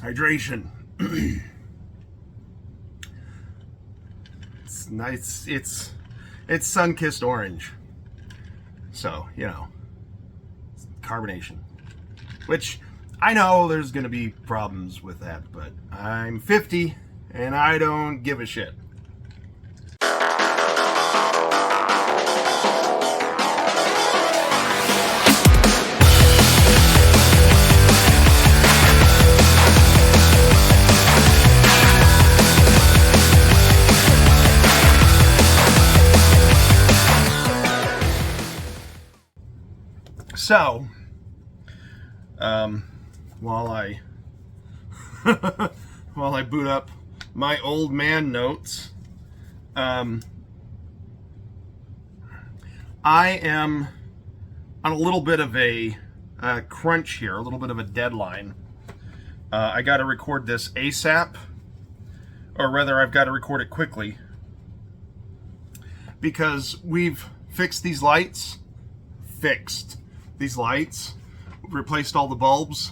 Hydration. It's nice. It's sun-kissed orange. So, you know, carbonation. Which, I know there's going to be problems with that, but I'm 50 and I don't give a shit. So, while I while I boot up my old man notes, I am on a little bit of a crunch here, a little bit of a deadline. I got to record this ASAP, or rather, I've got to record it quickly because we've fixed these lights. These lights, replaced all the bulbs,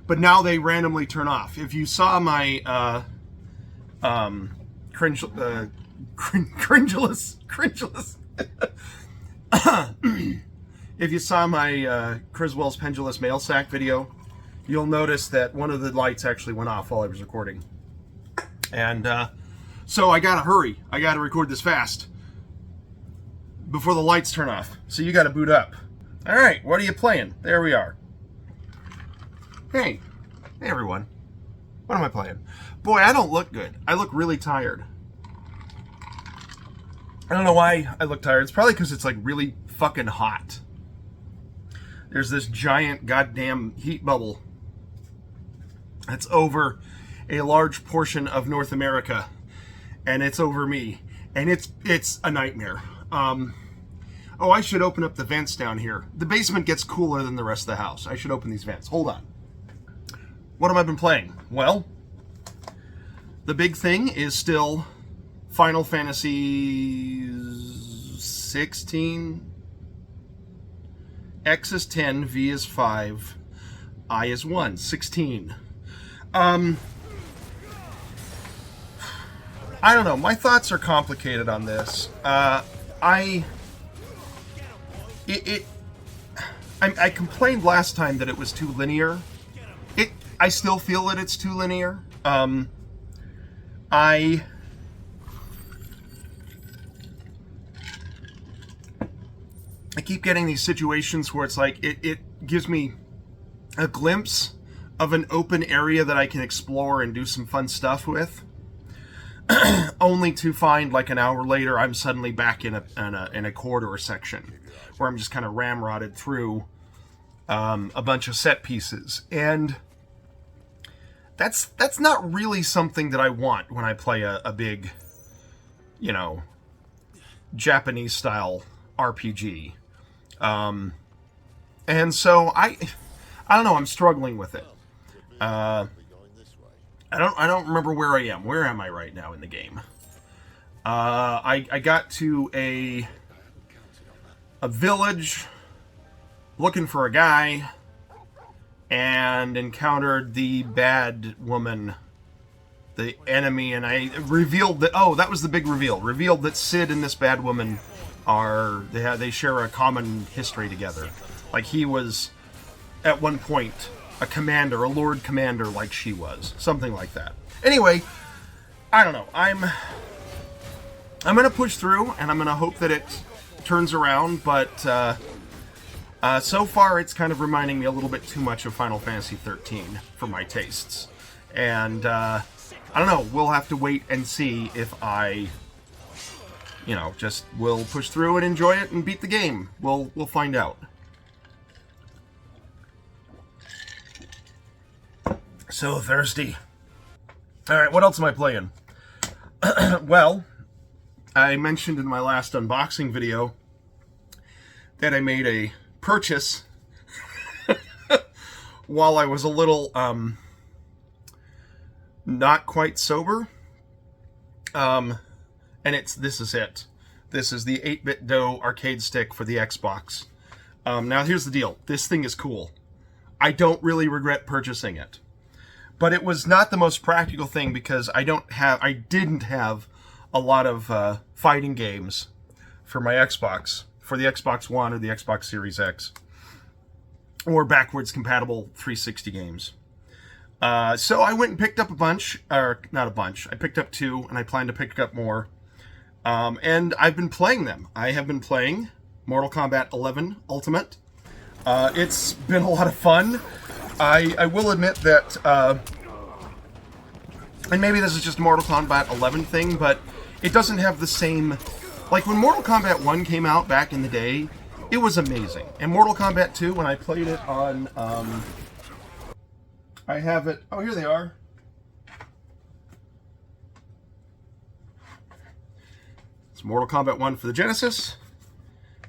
but now they randomly turn off. If you saw my cringeless if you saw my Criswell's pendulous mail sack video, you'll notice that one of the lights actually went off while I was recording. And so I gotta hurry. I gotta record this fast before the lights turn off. So you gotta boot up. All right, what are you playing? There we are. Hey everyone. What am I playing? Boy, I don't look good. I look really tired. I don't know why I look tired. It's probably because it's like really fucking hot. There's this giant goddamn heat bubble that's over a large portion of North America, and it's over me, and it's a nightmare. Oh, I should open up the vents down here. The basement gets cooler than the rest of the house. I should open these vents. Hold on. What have I been playing? Well, the big thing is still Final Fantasy 16. X is 10, V is 5, I is 1, 16. I don't know. My thoughts are complicated on this. I complained last time that it was too linear. I still feel that it's too linear. I keep getting these situations where it's like it gives me a glimpse of an open area that I can explore and do some fun stuff with, only to find like an hour later I'm suddenly back in a corridor section where I'm just kind of ramrodded through a bunch of set pieces, and that's not really something that I want when I play a big, you know, Japanese style RPG. And so I don't know, I'm struggling with it. I don't remember where I am. Where am I right now in the game? I got to a village looking for a guy and encountered the bad woman, the enemy, and I revealed that, oh, that was the big reveal. Revealed that Sid and this bad woman they share a common history together. Like, he was at one point a commander, a lord commander, like she was, something like that. Anyway, I don't know. I'm gonna push through, and I'm gonna hope that it turns around. But so far, it's kind of reminding me a little bit too much of Final Fantasy 13 for my tastes. And I don't know. We'll have to wait and see if I, you know, just will push through and enjoy it and beat the game. We'll find out. So thirsty. Alright, what else am I playing? Well, I mentioned in my last unboxing video that I made a purchase while I was a little not quite sober. And this is it. This is the 8-bit dough arcade stick for the Xbox. Now here's the deal. This thing is cool. I don't really regret purchasing it. but it was not the most practical thing because I didn't have a lot of fighting games for my Xbox, for the Xbox One or the Xbox Series X, or backwards compatible 360 games. So I went and picked up a bunch, or not a bunch. I picked up 2, and I plan to pick up more. And I've been playing them. I have been playing Mortal Kombat 11 Ultimate. It's been a lot of fun. I will admit that, and maybe this is just a Mortal Kombat 11 thing, but it doesn't have the same... Like, when Mortal Kombat 1 came out back in the day, it was amazing. And Mortal Kombat 2, when I played it on... I have it... Oh, here they are. It's Mortal Kombat 1 for the Genesis,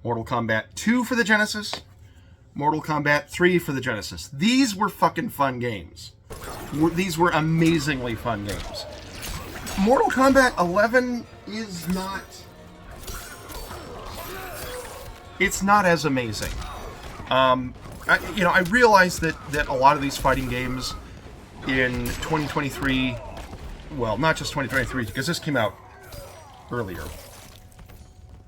Mortal Kombat 2 for the Genesis, Mortal Kombat 3 for the Genesis. These were fucking fun games. These were amazingly fun games. Mortal Kombat 11 is not... It's not as amazing. I realize that a lot of these fighting games in 2023, well, not just 2023, because this came out earlier.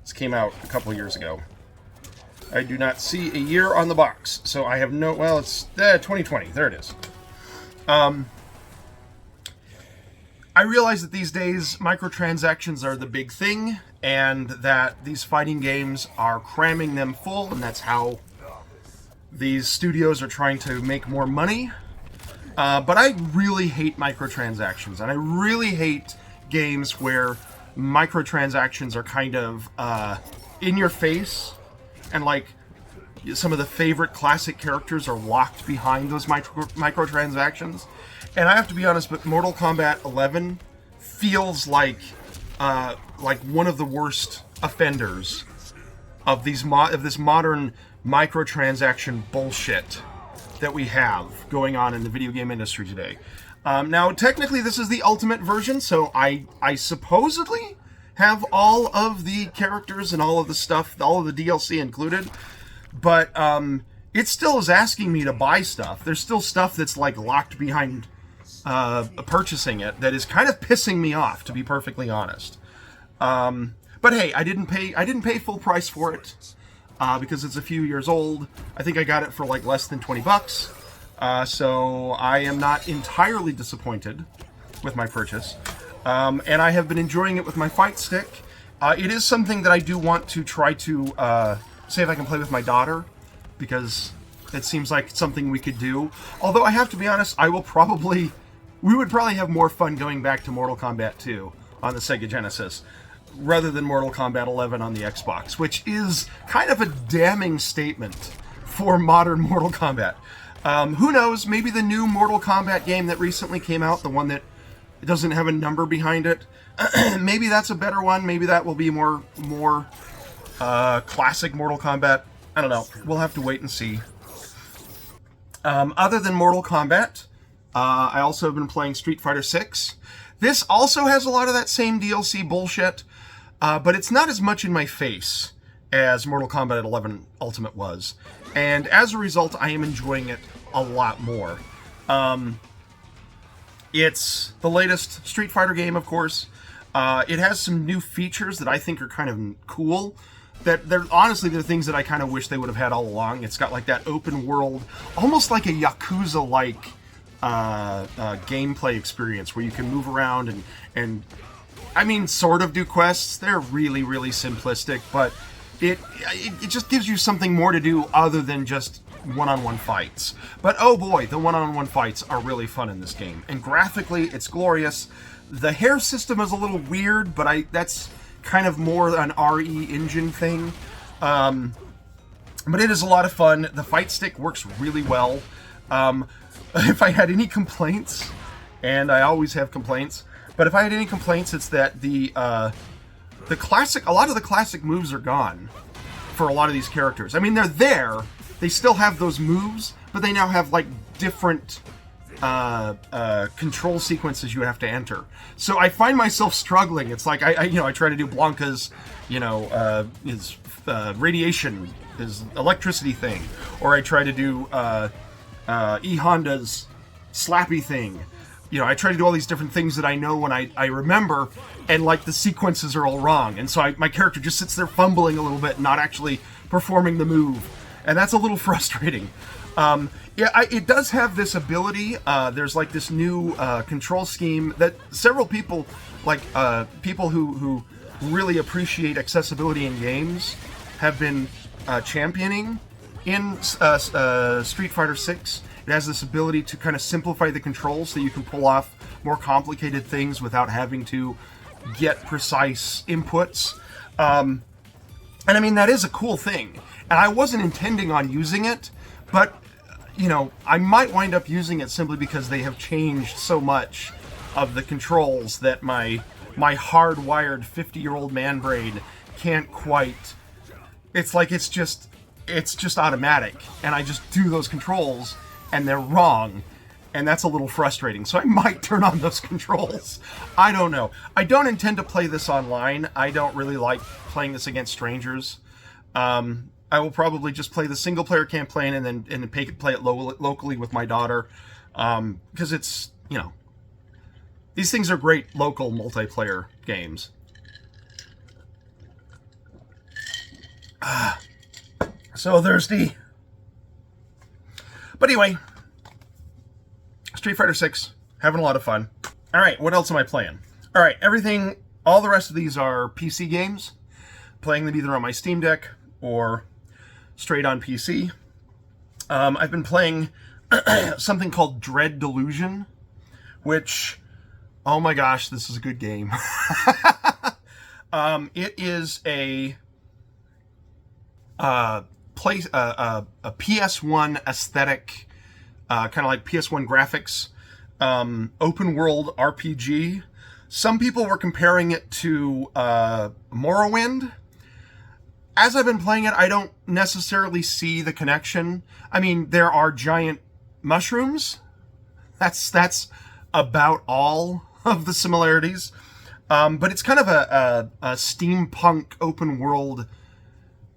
This came out a couple of years ago. I do not see a year on the box, so I have no... Well, it's 2020. There it is. I realize that these days microtransactions are the big thing, and that these fighting games are cramming them full, and that's how these studios are trying to make more money. But I really hate microtransactions, and I really hate games where microtransactions are kind of in your face, and like some of the favorite classic characters are locked behind those microtransactions. And I have to be honest, but Mortal Kombat 11 feels like one of the worst offenders of this modern microtransaction bullshit that we have going on in the video game industry today. Now, technically, this is the Ultimate version, so I supposedly have all of the characters and all of the stuff, all of the DLC included, but it still is asking me to buy stuff. There's still stuff that's like locked behind purchasing it that is kind of pissing me off, to be perfectly honest. But hey, I didn't pay full price for it because it's a few years old. I think I got it for like less than $20. So I am not entirely disappointed with my purchase. And I have been enjoying it with my fight stick. It is something that I do want to try to see if I can play with my daughter, because it seems like something we could do. Although I have to be honest, we would probably have more fun going back to Mortal Kombat 2 on the Sega Genesis rather than Mortal Kombat 11 on the Xbox, which is kind of a damning statement for modern Mortal Kombat. Who knows, maybe the new Mortal Kombat game that recently came out, the one that doesn't have a number behind it, maybe that's a better one. Maybe that will be more classic Mortal Kombat. I don't know. We'll have to wait and see. Other than Mortal Kombat, I also have been playing Street Fighter 6. This also has a lot of that same DLC bullshit, but it's not as much in my face as Mortal Kombat 11 Ultimate was. And as a result, I am enjoying it a lot more. It's the latest Street Fighter game, of course. It has some new features that I think are kind of cool. That they're things that I kind of wish they would have had all along. It's got like that open world, almost like a Yakuza-like gameplay experience where you can move around and I mean, sort of do quests. They're really, really simplistic, but it just gives you something more to do other than just one-on-one fights. But oh boy, the one-on-one fights are really fun in this game. And graphically, it's glorious. The hair system is a little weird, but that's kind of more an RE engine thing. But it is a lot of fun. The fight stick works really well. If I had any complaints, and I always have complaints, but if I had any complaints, it's that a lot of the classic moves are gone for a lot of these characters. I mean, they're there. They still have those moves, but they now have like different control sequences you have to enter. So I find myself struggling. It's like I try to do Blanca's, his radiation, his electricity thing, or I try to do E Honda's slappy thing. You know, I try to do all these different things that I know when I remember, and like the sequences are all wrong. And so my character just sits there fumbling a little bit, not actually performing the move. And that's a little frustrating. It does have this ability. There's like this new control scheme that several people, like people who really appreciate accessibility in games, have been championing in Street Fighter 6. It has this ability to kind of simplify the controls so you can pull off more complicated things without having to get precise inputs. And I mean, that is a cool thing. And I wasn't intending on using it, but, you know, I might wind up using it simply because they have changed so much of the controls that my hardwired 50-year-old man brain can't quite... It's like it's just automatic, and I just do those controls, and they're wrong, and that's a little frustrating. So I might turn on those controls. I don't know. I don't intend to play this online. I don't really like playing this against strangers. I will probably just play the single-player campaign and then play it locally with my daughter, because it's, you know, these things are great local multiplayer games. So thirsty. But anyway, Street Fighter 6, having a lot of fun. All right, what else am I playing? All right, all the rest of these are PC games. Playing them either on my Steam Deck or straight on PC. I've been playing something called Dread Delusion, which, oh my gosh, this is a good game. It is a PS1 aesthetic, kind of like PS1 graphics, open world RPG. Some people were comparing it to Morrowind. As I've been playing it, I don't necessarily see the connection. I mean, there are giant mushrooms. That's about all of the similarities. But it's kind of a steampunk open world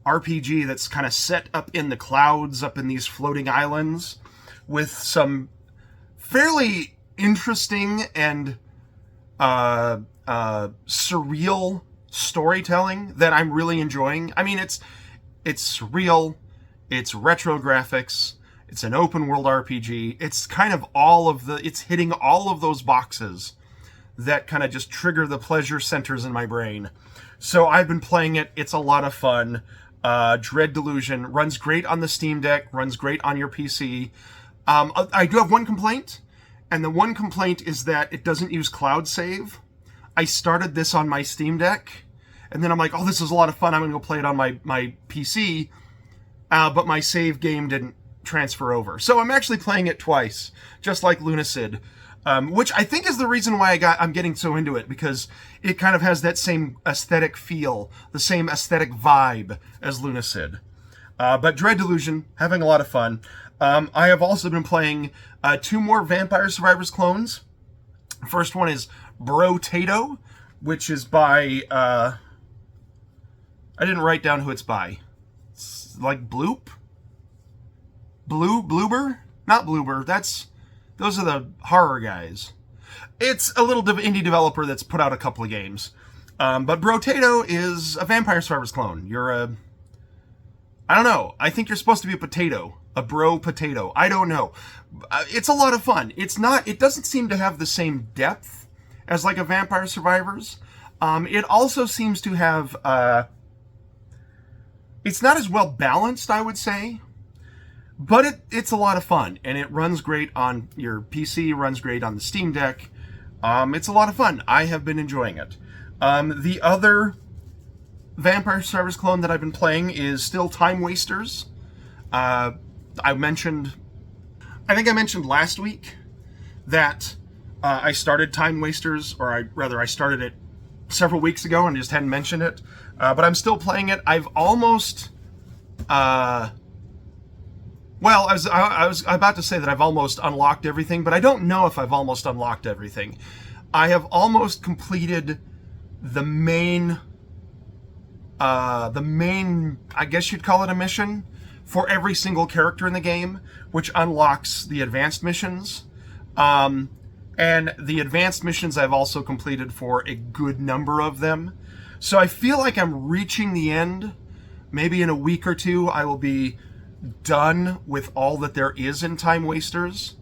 RPG that's kind of set up in the clouds, up in these floating islands, with some fairly interesting and surreal storytelling that I'm really enjoying. I mean, it's surreal, it's retro graphics, it's an open world RPG. It's kind of it's hitting all of those boxes that kind of just trigger the pleasure centers in my brain. So I've been playing it. It's a lot of fun. Dread Delusion runs great on the Steam Deck, runs great on your PC. I do have one complaint, and the one complaint is that it doesn't use cloud save. I started this on my Steam Deck, and then I'm like, oh, this is a lot of fun. I'm going to go play it on my PC, but my save game didn't transfer over. So I'm actually playing it twice, just like Lunacid, which I think is the reason why I'm getting so into it, because it kind of has that same aesthetic feel, the same aesthetic vibe as Lunacid. But Dread Delusion, having a lot of fun. I have also been playing 2 more Vampire Survivors clones. First one is Brotato, which is by... I didn't write down who it's by. It's like Bloop? Bloober? Not Bloober, those are the horror guys. It's a little indie developer that's put out a couple of games. But Brotato is a Vampire Survivors clone. I don't know. I think you're supposed to be a potato. A bro potato. I don't know. It's a lot of fun. It doesn't seem to have the same depth as like a Vampire Survivors. It also seems to have, it's not as well balanced, I would say. But it's a lot of fun, and it runs great on your PC, runs great on the Steam Deck. It's a lot of fun. I have been enjoying it. The other Vampire Survivors clone that I've been playing is still Time Wasters. I think I mentioned last week that I started Time Wasters, or I started it several weeks ago and just hadn't mentioned it. But I'm still playing it. I've almost... Well, I was about to say that I've almost unlocked everything, but I don't know if I've almost unlocked everything. I have almost completed the main, I guess you'd call it a mission, for every single character in the game, which unlocks the advanced missions. And the advanced missions I've also completed for a good number of them. So I feel like I'm reaching the end. Maybe in a week or two, I will be done with all that there is in Time Wasters.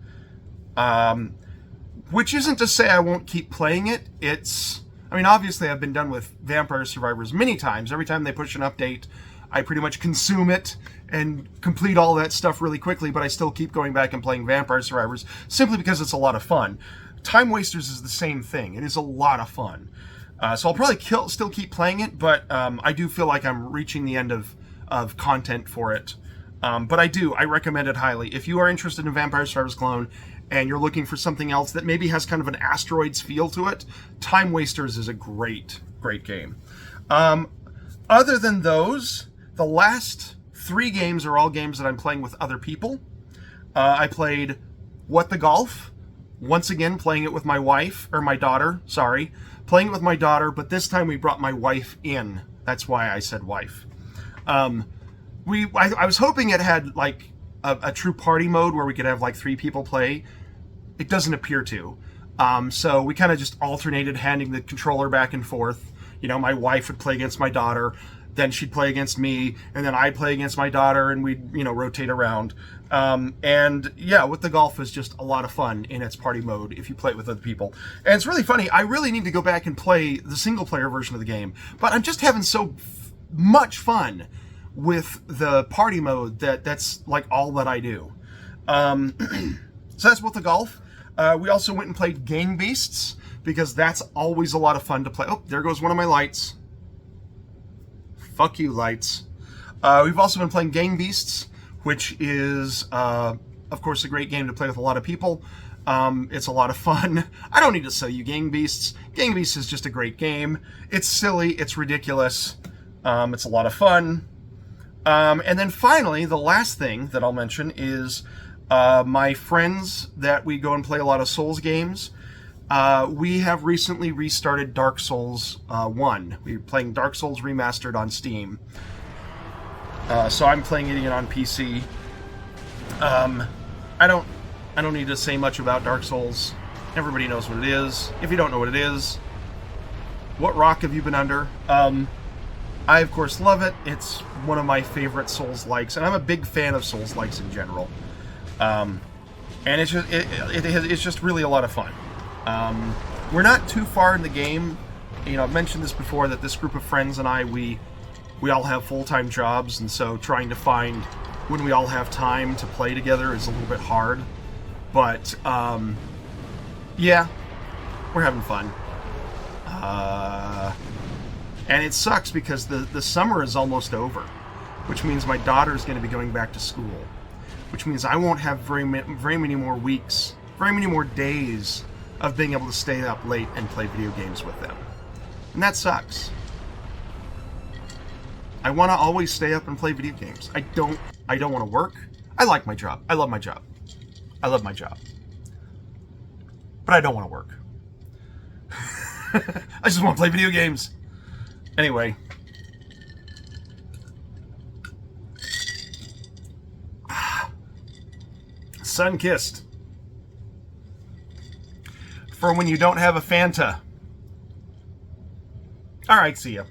Which isn't to say I won't keep playing it. I mean, obviously I've been done with Vampire Survivors many times. Every time they push an update, I pretty much consume it and complete all that stuff really quickly, but I still keep going back and playing Vampire Survivors simply because it's a lot of fun. Time Wasters is the same thing. It is a lot of fun. So I'll probably still keep playing it, but I do feel like I'm reaching the end of content for it. But I recommend it highly. If you are interested in Vampire Survivors Clone and you're looking for something else that maybe has kind of an Asteroids feel to it, Time Wasters is a great, great game. Other than those, the last 3 games are all games that I'm playing with other people. I played What the Golf, once again playing it with my daughter, playing it with my daughter, but this time we brought my wife in. That's why I said wife. I was hoping it had like a true party mode where we could have like 3 people play. It doesn't appear to. So we kind of just alternated handing the controller back and forth. My wife would play against my daughter, then she'd play against me, and then I'd play against my daughter, and we'd, rotate around. And yeah, With the Golf is just a lot of fun in its party mode if you play it with other people. And it's really funny. I really need to go back and play the single player version of the game, but I'm just having so much fun with the party mode that's like all that I do. So that's With the Golf. We also went and played Gang Beasts, because that's always a lot of fun to play. Oh, there goes one of my lights. Fuck you, lights. We've also been playing Gang Beasts, which is, of course, a great game to play with a lot of people. It's a lot of fun. I don't need to sell you Gang Beasts. Gang Beasts is just a great game. It's silly. It's ridiculous. It's a lot of fun. And then finally, the last thing that I'll mention is my friends that we go and play a lot of Souls games. We have recently restarted Dark Souls 1. We're playing Dark Souls Remastered on Steam. So I'm playing it again on PC. I don't need to say much about Dark Souls. Everybody knows what it is. If you don't know what it is, what rock have you been under? I, of course, love it. It's one of my favorite Souls-likes, and I'm a big fan of Souls-likes in general. And it's just really a lot of fun. We're not too far in the game. I've mentioned this before, that this group of friends and I, we all have full-time jobs, and so trying to find when we all have time to play together is a little bit hard. But, yeah, we're having fun. And it sucks because the summer is almost over, which means my daughter's going to be going back to school, which means I won't have very many more weeks, very many more days of being able to stay up late and play video games with them. And that sucks. I want to always stay up and play video games. I don't want to work. I like my job. I love my job. I love my job. But I don't want to work. I just want to play video games. Anyway. Sun-kissed. For when you don't have a Fanta. Alright, see ya.